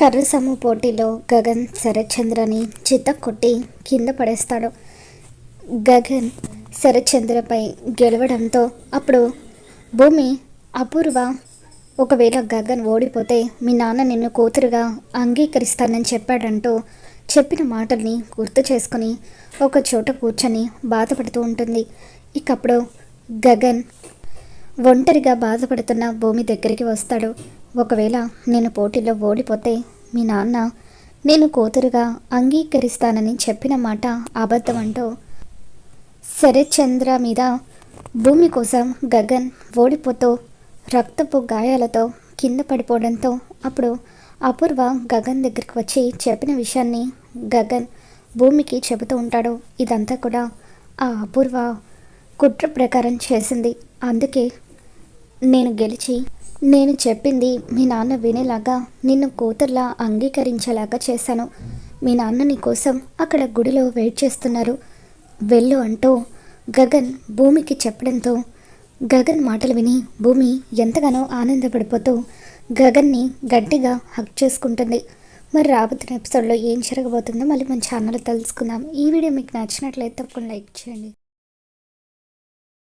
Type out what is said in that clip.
కర్రసము పోటీలో గగన్ శరత్చంద్రని చితక్కొట్టి కింద పడేస్తాడు. గగన్ శరత్చంద్రపై గెలవడంతో అప్పుడు భూమి అపూర్వ ఒకవేళ గగన్ ఓడిపోతే మీ నాన్న నిన్ను కూతురుగా అంగీకరిస్తానని చెప్పాడంటూ చెప్పిన మాటల్ని గుర్తు చేసుకుని ఒక చోట కూర్చొని బాధపడుతూ ఉంటుంది. ఇకప్పుడు గగన్ ఒంటరిగా బాధపడుతున్న భూమి దగ్గరికి వస్తాడు. ఒకవేళ నేను పోటీలో ఓడిపోతే మీ నాన్న నేను కూతురుగా అంగీకరిస్తానని చెప్పిన మాట అబద్ధం అంటూ శరత్చంద్ర మీద భూమి కోసం గగన్ ఓడిపోతూ రక్తపు గాయాలతో కింద పడిపోవడంతో అప్పుడు అపూర్వ గగన్ దగ్గరికి వచ్చి చెప్పిన విషయాన్ని గగన్ భూమికి చెబుతూ ఉంటాడు. ఇదంతా కూడా ఆ అపూర్వ కుట్ర ప్రకారం చేసింది. అందుకే నేను గెలిచి నేను చెప్పింది మీ నాన్న వినేలాగా నిన్ను కూతుర్లా అంగీకరించేలాగా చేశాను. మీ నాన్న నీ కోసం అక్కడ గుడిలో వెయిట్ చేస్తున్నారు, వెళ్ళు అంటూ గగన్ భూమికి చెప్పడంతో గగన్ మాటలు విని భూమి ఎంతగానో ఆనందపడిపోతూ గగన్ని గట్టిగా హగ్ చేసుకుంటుంది. మరి రాబోతున్న ఎపిసోడ్లో ఏం జరగబోతుందో మళ్ళీ మన ఛానల్లో తెలుసుకుందాం. ఈ వీడియో మీకు నచ్చినట్లయితే తప్పకుండా లైక్ చేయండి.